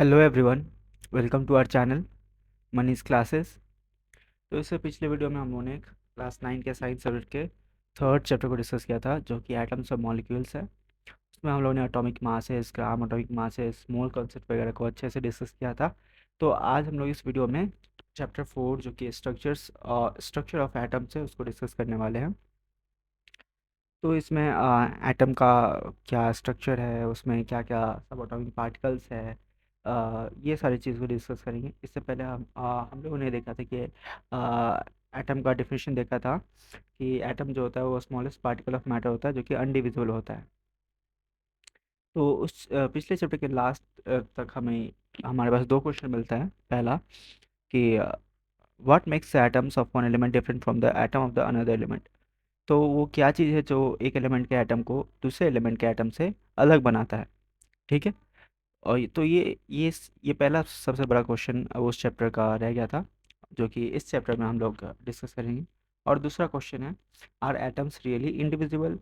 Hello everyone, welcome to our channel Manish classes. तो इससे पिछले वीडियो में हम लोगों ने क्लास 9 के साइंस सब्जेक्ट के थर्ड चैप्टर को डिस्कस किया था, जो कि एटम्स और मॉलिक्यूल्स है। उसमें हम लोगों ने atomic masses, gram atomic masses, mole concept वगैरह को अच्छे से डिस्कस किया था। तो आज हम लोग इस वीडियो में चैप्टर 4, जो कि स्ट्रक्चर ऑफ एटम्स है, उसको डिस्कस करने वाले हैं। तो इसमें एटम का क्या स्ट्रक्चर है, उसमें क्या क्या सब एटॉमिक पार्टिकल्स है, ये सारी चीज़ को डिस्कस करेंगे। इससे पहले हम लोगों ने देखा था कि एटम का डेफिनेशन देखा था कि एटम जो होता है वो स्मॉलेस्ट पार्टिकल ऑफ मैटर होता है, जो कि अनडिविजिबल होता है। तो उस पिछले चैप्टर के लास्ट तक हमें हमारे पास दो क्वेश्चन मिलता है। पहला कि what makes the atoms of one element different from the atom of the another element. तो वो क्या चीज़ है जो एक एलिमेंट के एटम को दूसरे एलिमेंट के एटम से अलग बनाता है। ठीक है। और ये पहला सबसे बड़ा क्वेश्चन उस चैप्टर का रह गया था, जो कि इस चैप्टर में हम लोग डिस्कस करेंगे। और दूसरा क्वेश्चन है, are atoms really indivisible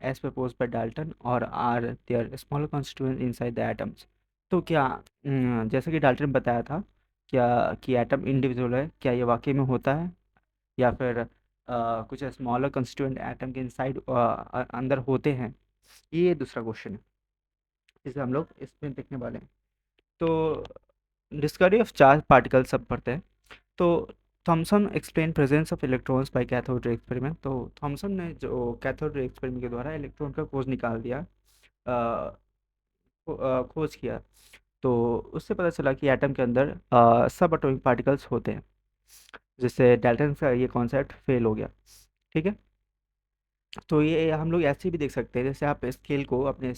as propose by Dalton, और are there small constituent inside the atoms. तो क्या जैसे कि डाल्टन ने बताया था, क्या कि एटम इंडिविजुअल है, क्या ये वाकई में होता है, या फिर कुछ स्मॉलर कंस्टिट्यूएंट एटम के इनसाइड अंदर होते हैं। ये दूसरा क्वेश्चन है जिसे हम लोग इसमें देखने वाले हैं। तो डिस्कवरी ऑफ चार्ज पार्टिकल सब पढ़ते हैं। तो Thomson explain presence of electrons by cathode ray experiment. तो थॉमसन ने जो कैथोड रे एक्सपेरिमेंट के द्वारा इलेक्ट्रॉन का खोज निकाल दिया, खोज किया। तो उससे पता चला कि एटम के अंदर सब एटॉमिक पार्टिकल्स होते हैं, जिससे डाल्टन का ये कॉन्सेप्ट फेल हो गया। ठीक है। तो ये हम लोग ऐसे भी देख सकते हैं, जैसे आप स्केल को अपने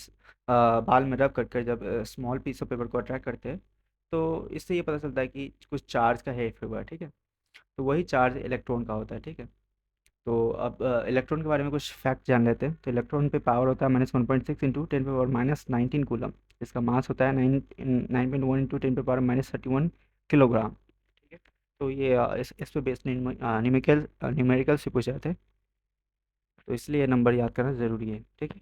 बाल में रब कर जब स्मॉल पीस ऑफ पेपर को अट्रैक्ट करते हैं, तो इससे ये पता चलता है कि कुछ चार्ज का हेड हुआ है। ठीक है। तो वही चार्ज इलेक्ट्रॉन का होता है। ठीक है। तो अब इलेक्ट्रॉन के बारे में कुछ फैक्ट जान लेते हैं। तो इलेक्ट्रॉन पे पावर होता है -1.6 इंटू 10⁻⁻19 कूलम। इसका मास होता है 9.1 इंटू 10⁻−31 किलोग्राम। ठीक है। तो ये इस पे बेस्ड न्यूमेरिकल से पूछे जाते हैं, तो इसलिए ये नंबर याद करना ज़रूरी है। ठीक है।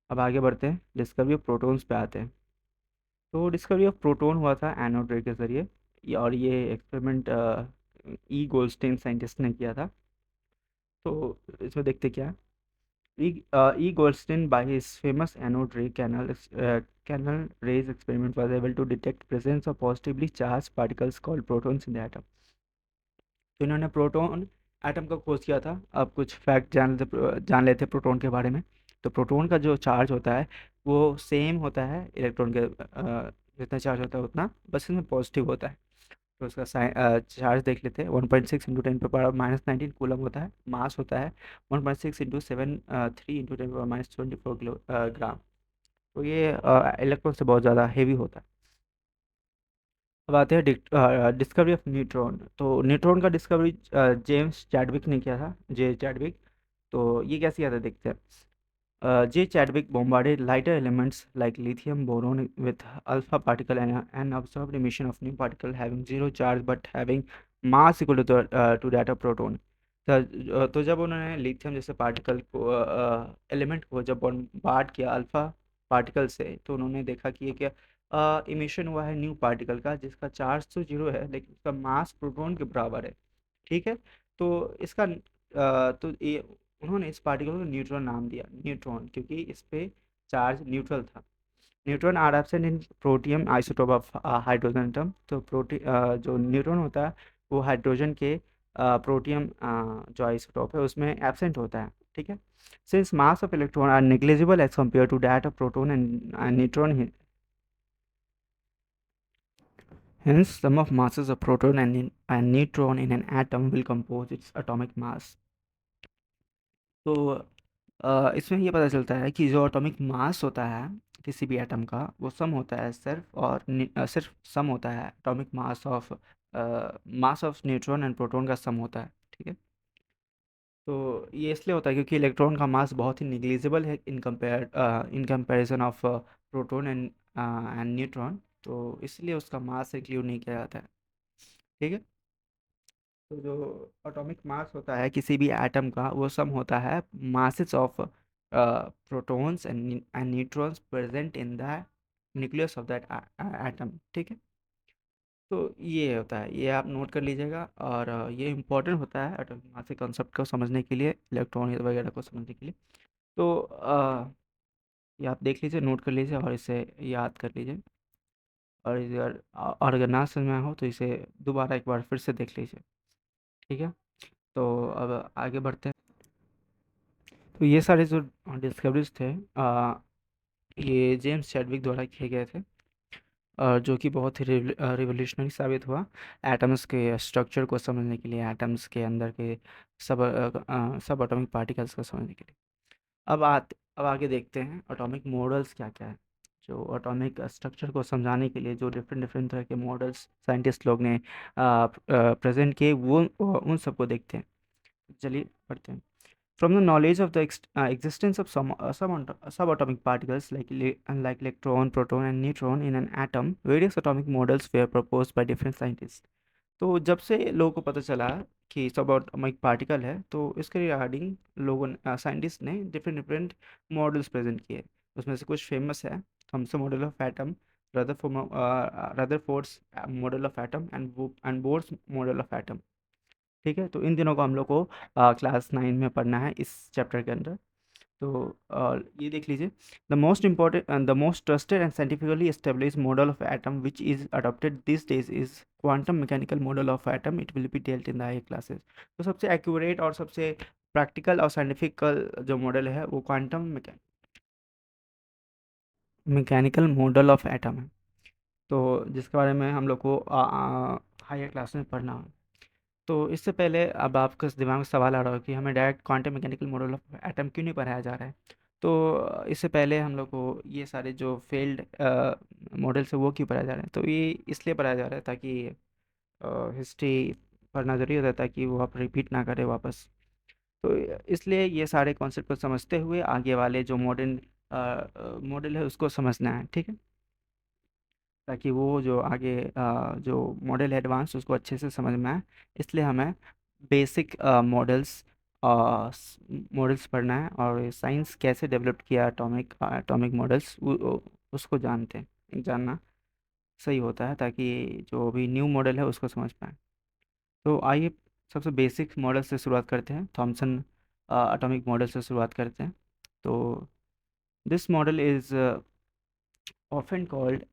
अब आगे बढ़ते हैं, डिस्कवरी ऑफ प्रोटॉन्स पे आते हैं। तो डिस्कवरी ऑफ प्रोटॉन हुआ था एनोड रे के ज़रिए, और ये एक्सपेरिमेंट ई गोल्डस्टेन साइंटिस्ट ने किया था। तो इसमें देखते क्या है। E Goldstein by his famous anode ray canal rays experiment was able to detect presence of positively charge particles called protons in the atom. तो इन्होंने प्रोटॉन एटम का खोज किया था। अब कुछ फैक्ट जान लेते हैं प्रोटॉन के बारे में। तो प्रोटॉन का जो चार्ज होता है वो सेम होता है इलेक्ट्रॉन के जितना चार्ज होता है उतना, बस इसमें पॉजिटिव होता है। तो उसका चार्ज देख लेते हैं। 1.6 इंटू 10⁻−19 कूलम होता है। मास होता है 1.6 इंटू 3 इंटू 10⁻24 किलोग्राम। तो ये इलेक्ट्रॉन से बहुत ज़्यादा हेवी होता है। अब आते हैं डिस्कवरी ऑफ न्यूट्रॉन। तो न्यूट्रॉन का डिस्कवरी जेम्स चैडविक ने किया था, जे चैडविक। तो ये कैसे किया था देखते हैं। J. Chadwick bombarded lighter elements like lithium boron with alpha particle and observed emission of new particle having zero charge but having mass equal to that of proton। तो जब उन्होंने लिथियम जैसे पार्टिकल को एलिमेंट को जब bombard किया alpha particle से, तो उन्होंने देखा कि ये क्या इमिशन हुआ है न्यू पार्टिकल का, जिसका चार्ज तो जीरो है लेकिन उसका मास प्रोटॉन के बराबर है। ठीक है। तो इसका तो ये उन्होंने इस पार्टिकल को न्यूट्रॉन नाम दिया, न्यूट्रॉन, क्योंकि इस पे चार्ज न्यूट्रल था। Neutron are absent in protium isotope of hydrogen atom. तो जो न्यूट्रॉन होता है वो हाइड्रोजन के प्रोटियम जो आइसोटोप है उसमें एब्सेंट होता है। ठीक है। Since mass of electron are negligible as compare to that of proton and neutron, hence sum of masses of proton and neutron in an atom will compose its atomic mass। तो इसमें ये पता चलता है कि जो एटॉमिक मास होता है किसी भी एटम का, वो सम होता है सिर्फ और सिर्फ सम होता है atomic mass of neutron and proton का सम होता है। ठीक है। तो ये इसलिए होता है क्योंकि इलेक्ट्रॉन का मास बहुत ही निग्लिजिबल है in comparison of proton and neutron. तो इसलिए उसका मास इंक्लूड नहीं किया जाता है। ठीक है। तो जो एटॉमिक मास होता है किसी भी एटम का, वो सम होता है masses of protons and neutrons present in the nucleus of that atom, ठीक है। तो ये होता है, ये आप नोट कर लीजिएगा, और ये इम्पोर्टेंट होता है एटॉमिक मास के कॉन्सेप्ट को समझने के लिए, इलेक्ट्रॉन वगैरह को समझने के लिए। तो ये आप देख लीजिए, नोट कर लीजिए और इसे याद कर लीजिए, और और अगर ना समझ में आया हो तो इसे दोबारा एक बार फिर से देख लीजिए, ठीक है। तो अब आगे बढ़ते हैं। तो ये सारे जो डिस्कवरीज थे, ये जेम्स चैडविक द्वारा किए गए थे, जो कि बहुत ही रिवोल्यूशनरी साबित हुआ एटम्स के स्ट्रक्चर को समझने के लिए, एटम्स के अंदर के सब एटॉमिक पार्टिकल्स को समझने के लिए। अब आगे देखते हैं एटॉमिक मॉडल्स क्या क्या है। जो एटॉमिक स्ट्रक्चर को समझाने के लिए जो डिफरेंट डिफरेंट तरह के मॉडल्स साइंटिस्ट लोग ने प्रेजेंट किए, वो उन सबको देखते हैं। चलिए पढ़ते हैं। From the knowledge of the existence of subatomic particles like electron, proton, and neutron in an atom, various atomic models were proposed by different scientists. तो जब से लोगों को पता चला कि सब एटॉमिक पार्टिकल है, तो इसके रिगार्डिंग लोगों साइंटिस्ट ने डिफरेंट डिफरेंट मॉडल्स प्रेजेंट किए। उसमें से कुछ फेमस है, Thompson model of atom, Rutherford's model of atom, and Bohr's model of atom, ठीक है। तो इन दिनों को हम लोग को क्लास 9 में पढ़ना है इस चैप्टर के अंदर। तो ये देख लीजिए, the most important and the most trusted and scientifically established model of atom which is adopted this days is quantum mechanical model of atom, it will be dealt in the higher classes. तो सबसे accurate और सबसे practical और scientifical जो model है वो quantum mechanical model of atom है, तो जिसके बारे में हम लोग को हायर क्लास में पढ़ना है। तो इससे पहले अब आपके दिमाग में सवाल आ रहा हो कि हमें direct quantum mechanical model of atom क्यों नहीं पढ़ाया जा रहा है। तो इससे पहले हम लोग को ये सारे जो फेल्ड मॉडल्स है वो क्यों पढ़ाया जा रहा है, तो ये इसलिए पढ़ाया जा रहा है ताकि हिस्ट्री पढ़ना जरूरी होता है, ताकि वो आप रिपीट ना करें वापस। तो इसलिए ये सारे कॉन्सेप्ट को समझते हुए आगे वाले जो मॉडर्न मॉडल है उसको समझना है, ठीक है। ताकि वो जो आगे जो मॉडल है एडवांस उसको अच्छे से समझ में आए, इसलिए हमें बेसिक मॉडल्स पढ़ना है, और साइंस कैसे डेवलप किया एटॉमिक मॉडल्स उसको जानना सही होता है, ताकि जो भी न्यू मॉडल है उसको समझ पाए। तो आइए सबसे बेसिक मॉडल से शुरुआत करते हैं, थॉमसन एटॉमिक मॉडल से शुरुआत करते हैं। तो this model is often called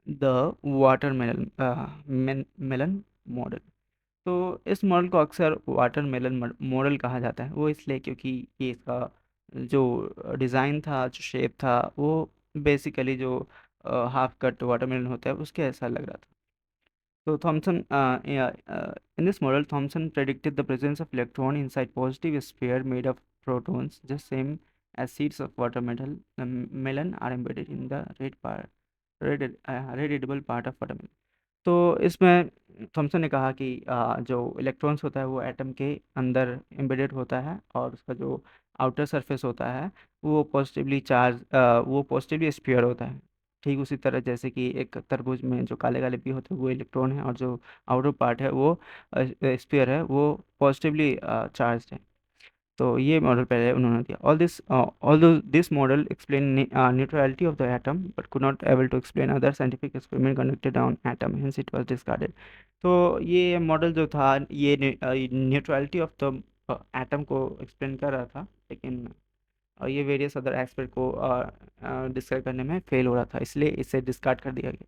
the watermelon melon model. तो इस मॉडल को अक्सर वाटरमेलन मॉडल कहा जाता है, वो इसलिए क्योंकि ये इसका जो डिज़ाइन था, जो शेप था, वो बेसिकली जो हाफ कट वाटरमेलन होता है उसके ऐसा लग रहा था। So Thomson, in this model, Thomson predicted the presence of electron inside positive sphere made of protons, just same as seeds of watermelon melon are embedded in the red edible part of watermelon. तो इसमें Thompson ने कहा कि जो electrons होता है वो atom के अंदर एम्बेडेड होता है, और उसका जो आउटर सरफेस होता है वो पॉजिटिवली स्फीयर होता है। ठीक उसी तरह जैसे कि एक तरबूज में जो काले काले भी होते हैं वो इलेक्ट्रॉन है, और जो आउटर पार्ट है वो स्फीयर है, वो पॉजिटिवली चार्ज है। तो ये मॉडल पहले उन्होंने दिया। Although this model explain neutrality of the atom but could not able to explain other scientific experiment conducted on atom, hence it was discarded. तो ये मॉडल जो था ये न्यूट्रलिटी ऑफ द एटम को एक्सप्लेन कर रहा था, लेकिन ये वेरियस अदर एस्पेक्ट को डिस्कस करने में फेल हो रहा था, इसलिए इसे डिस्कार्ड कर दिया गया।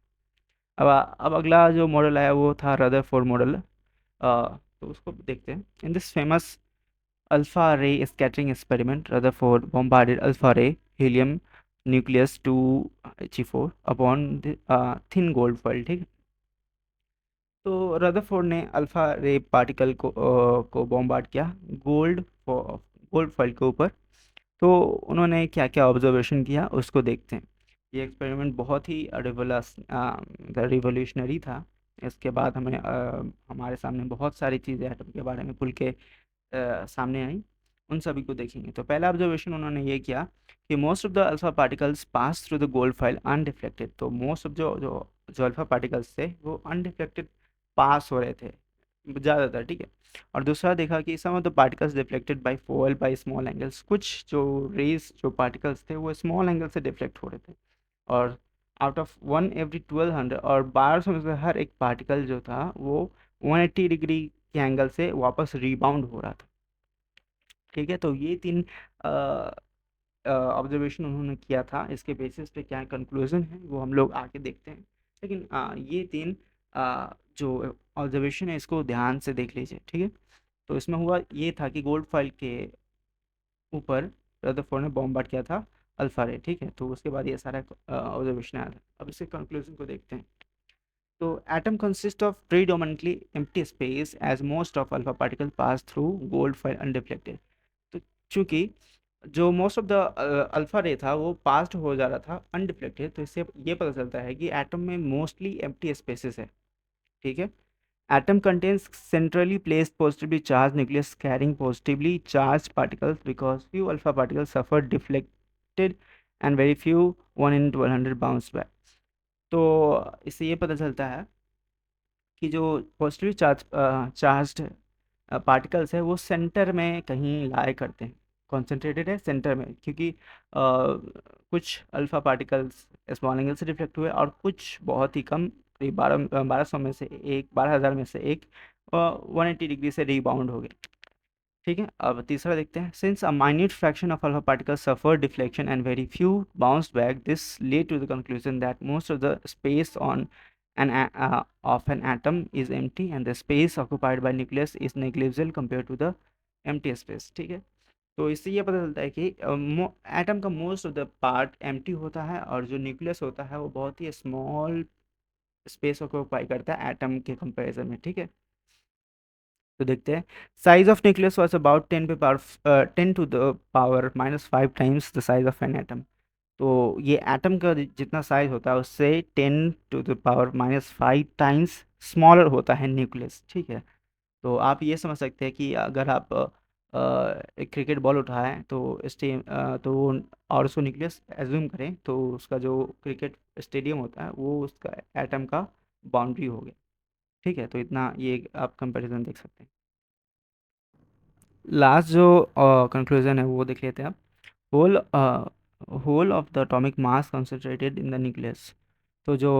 अब अगला जो मॉडल आया वो था रदरफोर्ड मॉडल। तो उसको देखते हैं। In this famous alpha ray scattering experiment, Rutherford bombarded alpha ray helium nucleus to He4 upon the thin gold foil, ठीक। तो रदरफोर्ड ने अल्फा रे पार्टिकल को बॉम्बार्ड किया गोल्ड गोल्ड फॉइल के ऊपर। तो उन्होंने क्या क्या ऑब्जर्वेशन किया उसको देखते हैं। ये एक्सपेरिमेंट बहुत ही रिवोल्यूशनरी था। इसके बाद हमारे सामने बहुत सारी चीज़ें एटम के बारे में खुल के सामने आई, उन सभी को देखेंगे। तो पहला ऑब्जर्वेशन उन्होंने ये किया कि most of the alpha particles pass through the gold file undeflected. तो मोस्ट ऑफ जो जो जो अल्फा पार्टिकल्स थे वो अनडिफ्लेक्टेड पास हो रहे थे ज़्यादातर, ठीक है। और दूसरा देखा कि some of the particles deflected by fall by small angles, कुछ जो रेज जो पार्टिकल्स थे वो स्मॉल एंगल से डिफ्लेक्ट हो रहे थे। और आउट ऑफ 1/1200, और 1200 में से हर एक पार्टिकल जो था वो 180 डिग्री के एंगल से वापस रिबाउंड हो रहा था। ठीक है, तो ये 3 ऑब्जर्वेशन उन्होंने किया था। इसके बेसिस पे क्या कंक्लूजन है वो हम लोग आगे देखते हैं, लेकिन ये 3 जो ऑब्जर्वेशन है इसको ध्यान से देख लीजिए। ठीक है, तो इसमें हुआ ये था कि गोल्ड फाइल के ऊपर रदरफोर्ड ने बॉम्बार्ड किया था अल्फा रे। ठीक है, तो उसके बाद ये सारा ऑब्जर्वेशन आया था। अब इसके कंक्लूजन को देखते हैं। तो atom consist of predominantly empty space as most of alpha particle pass through gold foil undeflected। तो चूंकि जो मोस्ट ऑफ द अल्फा रे था वो पास्ट हो जा रहा था अनडिफ्लेक्टेड, तो इससे ये पता चलता है कि एटम में मोस्टली एम्प्टी स्पेसेस है। ठीक है, atom contains centrally placed positively charged nucleus carrying positively charged particles because few alpha particles suffer deflected and very few 1 in 1200 bounce back। तो इससे ये पता चलता है कि जो पॉजिटिवली चार्ज्ड पार्टिकल्स है वो सेंटर में कहीं लाए करते हैं, कॉन्सेंट्रेटेड है सेंटर में, क्योंकि कुछ अल्फा पार्टिकल्स स्मॉल एंगल से रिफ्लेक्ट हुए और कुछ बहुत ही कम, करीब 1200 में से एक, 12,000 में से एक 180 डिग्री से रीबाउंड हो गए। ठीक है, अब तीसरा देखते हैं। Since a minute fraction of alpha particles suffer deflection and very few bounced back, this lead to the conclusion that most of the space on of an atom is empty and the space occupied by nucleus is negligible compared to the empty space। ठीक है, तो इससे ये पता चलता है कि atom का most of the part empty होता है और जो न्यूक्लियस होता है वो बहुत ही स्मॉल स्पेस ऑक्यूपाई करता है एटम के कंपैरिजन में। ठीक है, तो देखते हैं। Size of nucleus was about 10 to the power -5 times the size of an atom. तो ये एटम का जितना साइज होता है उससे 10 to the power -5 times smaller होता है न्यूक्लियस। ठीक है, तो आप ये समझ सकते हैं कि अगर आप एक क्रिकेट बॉल उठाएं तो तो और उसको न्यूक्लियस एज्यूम करें तो उसका जो क्रिकेट स्टेडियम होता है वो उसका एटम का बाउंड्री हो गया। ठीक है, तो इतना ये आप कंपैरिजन देख सकते हैं। लास्ट जो कंक्लूजन है वो देख लेते हैं आप। Whole whole of the atomic mass concentrated in the nucleus. तो जो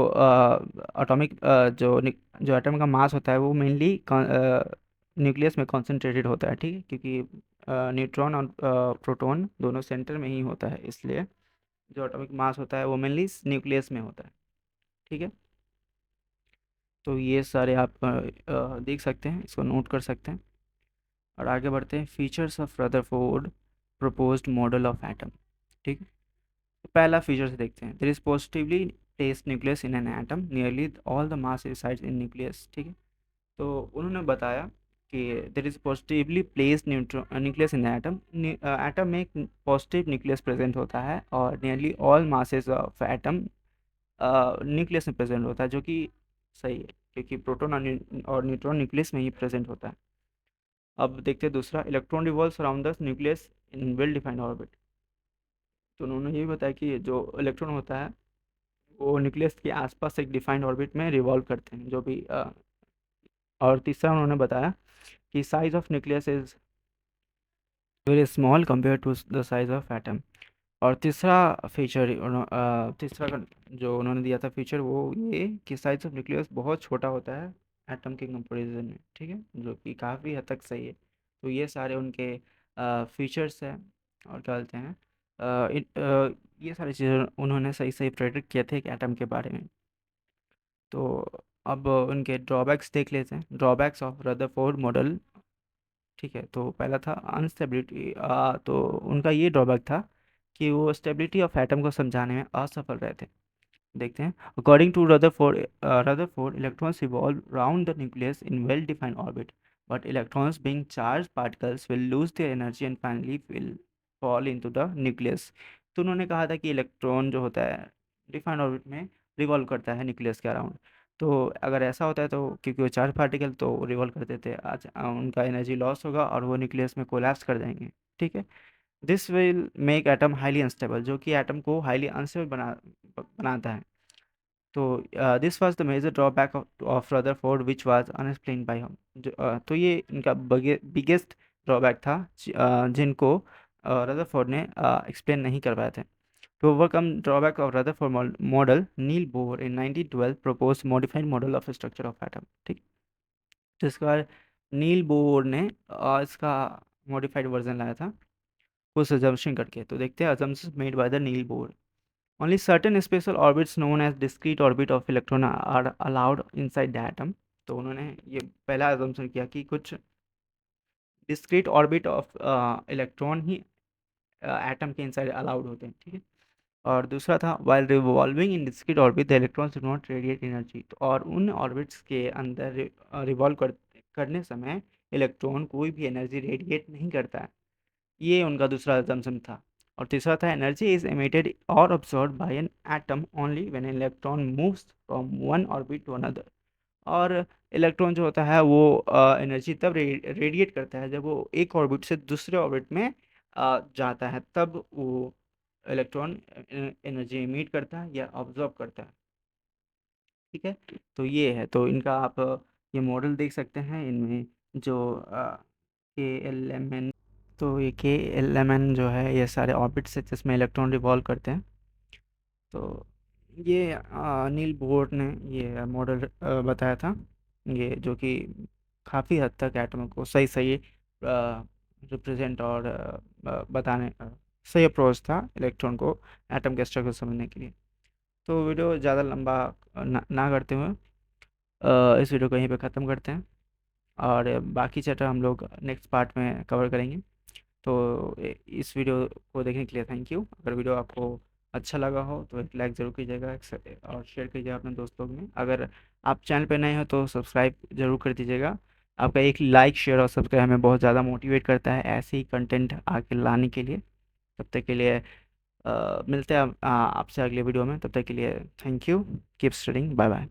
एटॉमिक जो एटम का मास होता है वो मेनली न्यूक्लियस में कॉन्सेंट्रेटेड होता है। ठीक है, क्योंकि न्यूट्रॉन और प्रोटॉन दोनों सेंटर में ही होता है, इसलिए जो एटॉमिक मास होता है वो मेनली न्यूक्लियस में होता है। ठीक है, तो ये सारे आप देख सकते हैं, इसको नोट कर सकते हैं और आगे बढ़ते हैं। Features of Rutherford proposed model of atom. ठीक है, तो पहला फीचर से देखते हैं। There is positively placed nucleus in an atom, nearly all the mass resides in nucleus. ठीक है, तो उन्होंने बताया कि there is positively placed nucleus in the atom. Atom में एक पॉजिटिव न्यूक्लियस प्रेजेंट होता है और nearly all masses of atom nucleus में प्रेजेंट होता है, जो कि सही है क्योंकि प्रोटॉन और न्यूट्रॉन न्यूक्लियस में ही प्रेजेंट होता है। अब देखते हैं दूसरा। Electron revolves around the nucleus in well defined orbit. तो उन्होंने ये भी बताया कि जो इलेक्ट्रॉन होता है वो न्यूक्लियस के आसपास एक डिफाइंड ऑर्बिट में रिवॉल्व करते हैं, जो भी और तीसरा उन्होंने बताया कि size of nucleus is very small compare to the size of atom. और तीसरा फीचर जो उन्होंने दिया था फीचर वो ये कि साइज ऑफ न्यूक्लियस बहुत छोटा होता है एटम के कंपैरिजन में। ठीक है, जो कि काफ़ी हद तक सही है। तो ये सारे उनके फीचर्स हैं और क्या बोलते हैं, ये सारी चीज़ें उन्होंने सही सही प्रेडिक्ट किए थे एक एटम के बारे में। तो अब उनके ड्रॉबैक्स देख लेते हैं। Drawbacks of Rutherford model. ठीक है, तो पहला था अनस्टेबिलिटी। तो उनका ये ड्रॉबैक था कि वो स्टेबिलिटी ऑफ एटम को समझाने में असफल रहे थे। देखते हैं। According to Rutherford electrons revolve round the nucleus in well defined orbit, but electrons being charge particles will lose their energy and finally will fall into the nucleus. तो उन्होंने कहा था कि इलेक्ट्रॉन जो होता है डिफाइंड ऑर्बिट में revolve करता है न्यूक्लियस के अराउंड। तो अगर ऐसा होता है तो क्योंकि वो चार्ज पार्टिकल तो रिवॉल्व करते थे, आज उनका एनर्जी लॉस होगा और वो न्यूक्लियस में कोलैप्स कर जाएंगे। ठीक है, this will make atom highly unstable, जो कि एटम को हाईली अनस्टेबल बनाता है। तो this was the major drawback of Rutherford which was unexplained by him. तो ये इनका बिगेस्ट ड्रॉबैक था जिनको रदरफोर्ड ने एक्सप्लेन नहीं कर पाए थे। To overcome drawback of Rutherford model, Neil Bohr in 1912 proposed modified model of structure of atom. ठीक, तो इसके बाद नील बोर ने इसका मॉडिफाइड वर्जन लाया था कुछ assumption करके। तो देखते हैं assumptions made by the Neil Bohr. Only certain special orbits known as discrete orbit of electron are allowed inside the atom. तो उन्होंने ये पहला assumption किया कि कुछ discrete orbit of electron he atom के इनसाइड अलाउड होते हैं। ठीक है, और दूसरा था while revolving in discrete orbit the electrons do not radiate energy। तो और उन ऑर्बिट्स के अंदर रिवॉल्व करने समय इलेक्ट्रॉन कोई भी एनर्जी रेडिएट नहीं करता है। ये उनका दूसरा assumption था। और तीसरा था एनर्जी इज एमिटेड और absorb by an atom only when electron moves from one orbit to another. और इलेक्ट्रॉन जो होता है वो एनर्जी तब रेडिएट करता है जब वो एक ऑर्बिट से दूसरे ऑर्बिट में जाता है, तब वो इलेक्ट्रॉन एनर्जी एमिट करता है या ऑब्जॉर्ब करता है। ठीक है, तो ये है, तो इनका आप ये मॉडल देख सकते हैं। इनमें जो के एल एम एन, तो ये के एल एम एन जो है ये सारे ऑर्बिट्स है जिसमें इलेक्ट्रॉन रिवॉल्व करते हैं। तो ये नील बोर ने ये मॉडल बताया था, ये जो कि काफ़ी हद तक एटम को सही सही रिप्रेजेंट और बताने सही अप्रोच था इलेक्ट्रॉन को एटम के स्ट्रक्चर समझने के लिए। तो वीडियो ज़्यादा लंबा ना करते हुए इस वीडियो को यहीं पे ख़त्म करते हैं, और बाकी चैप्टर हम लोग नेक्स्ट पार्ट में कवर करेंगे। तो इस वीडियो को देखने के लिए थैंक यू। अगर वीडियो आपको अच्छा लगा हो तो एक लाइक ज़रूर कीजिएगा, और शेयर कीजिएगा अपने दोस्तों में। अगर आप चैनल पे नए हो तो सब्सक्राइब ज़रूर कर दीजिएगा। आपका एक लाइक, शेयर और सब्सक्राइब हमें बहुत ज़्यादा मोटिवेट करता है ऐसे ही कंटेंट आगे लाने के लिए। तब तक के लिए मिलते हैं आपसे अगले वीडियो में। तब तक के लिए thank you, keep studying, bye bye.